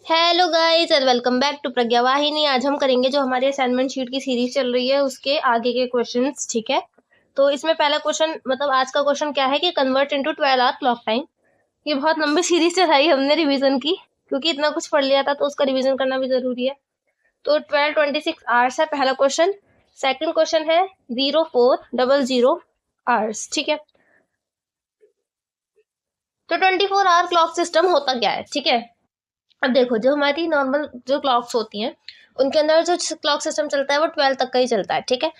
Hello guys and welcome back to Pragya Vahini. आज हम करेंगे जो हमारी असाइनमेंट शीट की सीरीज चल रही है उसके आगे के क्वेश्चंस। ठीक है, तो इसमें पहला क्वेश्चन मतलब आज का क्वेश्चन क्या है कि convert into 12 hour clock time. ये बहुत लंबी सीरीज चलाई हमने रिवीजन की, क्योंकि इतना कुछ पढ़ लिया था तो उसका रिवीजन करना भी जरूरी है। तो 1226 आवर्स है पहला क्वेश्चन। सेकंड क्वेश्चन है 0400 आवर्स। ठीक है, तो 24 आवर क्लॉक सिस्टम होता क्या है। ठीक है, अब देखो जो हमारी नॉर्मल जो क्लॉक्स होती हैं उनके अंदर जो क्लॉक सिस्टम चलता है वो 12 तक का ही चलता है। ठीक है,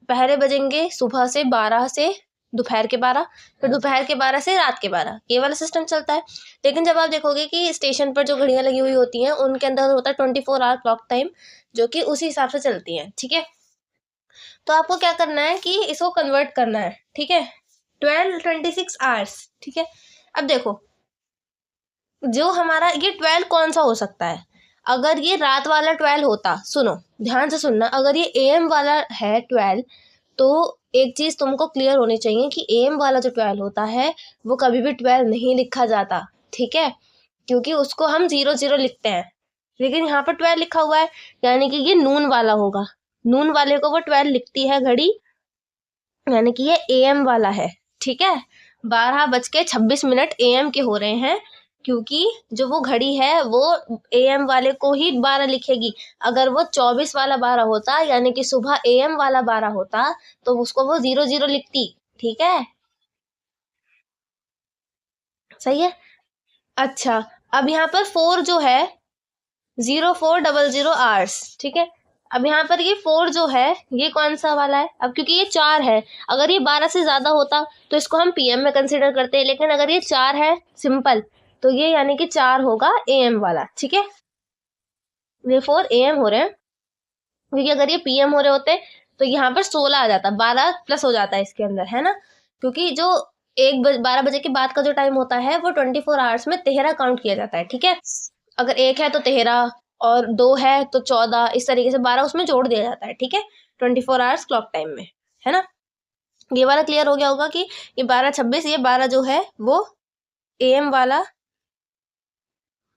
पहले बजेंगे सुबह से 12 से दोपहर के 12, फिर दोपहर के 12 से रात के 12, ये वाला सिस्टम चलता है। लेकिन जब आप देखोगे कि स्टेशन पर जो घड़ियां लगी हुई होती हैं उनके अंदर होता है 24 आवर क्लॉक टाइम, जो कि उसी हिसाब से चलती हैं। ठीक है, तो आपको क्या करना है कि इसको कन्वर्ट करना है। ठीक है, 1226 आवर्स। ठीक है, अब देखो जो हमारा ये 12 कौन सा हो सकता है। अगर ये रात वाला 12 होता, सुनो ध्यान से सुनना, अगर ये एएम वाला है 12, तो एक चीज तुमको क्लियर होनी चाहिए कि एएम वाला जो 12 होता है वो कभी भी 12 नहीं लिखा जाता। ठीक है, क्योंकि उसको हम 00 लिखते हैं, लेकिन यहाँ पर 12 लिखा हुआ है, यानी कि ये नून वाला होगा। नून वाले को वो 12 लिखती है घड़ी, यानी कि ये एएम वाला है। ठीक है, 12:26 एएम के हो रहे हैं, क्योंकि जो वो घड़ी है वो एएम वाले को ही 12 लिखेगी। अगर वो 24 वाला 12 होता, यानी कि सुबह एएम वाला 12 होता, तो उसको वो 00 लिखती। ठीक है, सही है। अच्छा, अब यहाँ पर 4 जो है 0400 आवर्स। ठीक है, अब यहाँ पर ये 4 जो है ये कौन सा वाला है। अब क्योंकि ये 4 है, अगर ये 12 से ज्यादा होता तो इसको हम पीएम में कंसिडर करते हैं, लेकिन अगर ये 4 है सिंपल, तो ये यानी कि 4 होगा एएम वाला। ठीक है, ये 4 एएम हो रहे हैं, क्योंकि अगर ये पीएम हो रहे होते तो यहाँ पर 16 आ जाता, 12 प्लस हो जाता है इसके अंदर, है ना। क्योंकि जो 12 बजे के बाद का जो टाइम होता है वो 24 आवर्स में 13 काउंट किया जाता है। ठीक है, अगर 1 है तो 13 और 2 है तो 14, इस तरीके से 12 उसमें जोड़ दिया जाता है। ठीक है, 24 आवर्स क्लॉक टाइम में, है ना। ये वाला क्लियर हो गया होगा कि ये 12:26, ये 12 जो है वो एएम वाला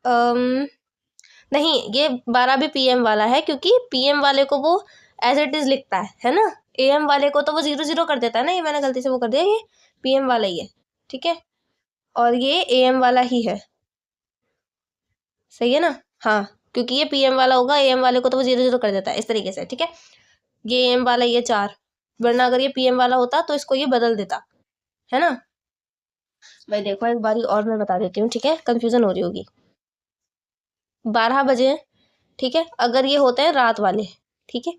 नहीं, ये 12 भी पीएम वाला है, क्योंकि पीएम वाले को वो एज इट इज लिखता है ना। एएम वाले को तो वो 00 कर देता है ना, ये मैंने गलती से वो कर दिया, ये पीएम वाला ही है। ठीक है, और ये एएम वाला ही है, सही है ना। हाँ, क्योंकि ये पीएम वाला होगा, एएम वाले को तो वो 00 कर देता है इस तरीके से। ठीक है, ये एएम वाला, ये 4, वरना अगर ये पीएम वाला होता तो इसको ये बदल देता, है ना। भाई देखो एक बारी और मैं बता देती हूँ, ठीक है, कंफ्यूजन हो रही होगी। 12 बजे, ठीक है, अगर ये होते हैं रात वाले, ठीक है,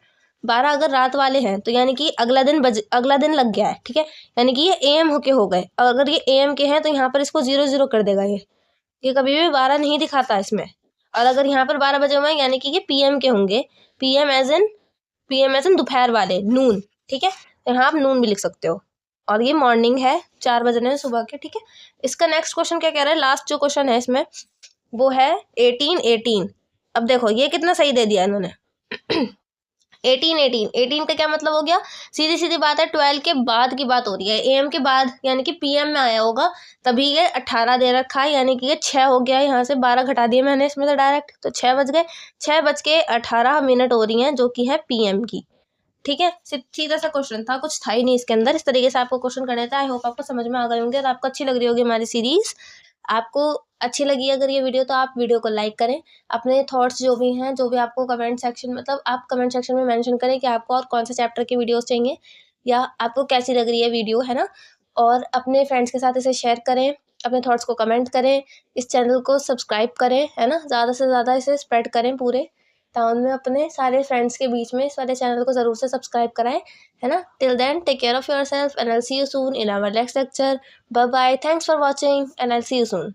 12 अगर रात वाले हैं तो यानी कि अगला दिन लग गया है। ठीक है, यानी कि ये एएम होके हो गए, और अगर ये एएम के हैं तो यहाँ पर इसको 00 कर देगा। ये कभी भी 12 नहीं दिखाता इसमें। और अगर यहाँ पर 12 बजे हुए हैं यानी कि ये पीएम के होंगे, पीएम एज इन दोपहर वाले, नून। ठीक है, तो यहाँ आप नून भी लिख सकते हो। और ये मॉर्निंग है, 4 बज रहे हैं सुबह के। ठीक है, इसका नेक्स्ट क्वेश्चन क्या कह रहा है, लास्ट जो क्वेश्चन है इसमें वो है 1818। अब देखो ये कितना सही दे दिया इन्होंने। 18 का क्या मतलब हो गया, सीधी सीधी बात है, 12 के बाद की बात हो रही है, एएम के बाद, यानी कि पीएम में आया होगा, तभी ये 18 दे रखा है, यानी कि ये 6 हो गया। यहाँ से 12 घटा दिए मैंने इसमें से डायरेक्ट, तो 6 बज गए, 6:18 हो रही हैं, जो कि है पीएम की। ठीक है, सीधा सा क्वेश्चन था, कुछ था ही नहीं इसके अंदर। इस तरीके से आपको क्वेश्चन करने था। आई होप आपको समझ में आ गए होंगे और आपको अच्छी लग रही होगी हमारी सीरीज। आपको अच्छी लगी अगर ये वीडियो, तो आप वीडियो को लाइक करें। अपने थॉट्स जो भी हैं, जो भी आपको कमेंट सेक्शन, मतलब आप कमेंट सेक्शन में मेंशन करें कि आपको और कौन से चैप्टर की वीडियोस चाहिए, या आपको कैसी लग रही है वीडियो, है ना। और अपने फ्रेंड्स के साथ इसे शेयर करें, अपने थॉट्स को कमेंट करें, इस चैनल को सब्सक्राइब करें, है ना, ज़्यादा से ज़्यादा इसे स्प्रेड करें पूरे टाउन में, अपने सारे फ्रेंड्स के बीच में इस वाले चैनल को ज़रूर से सब्सक्राइब कराएं, है ना। Till then take care of yourself and I will see you soon in our next lecture. Bye bye, thanks for watching and I will see you soon.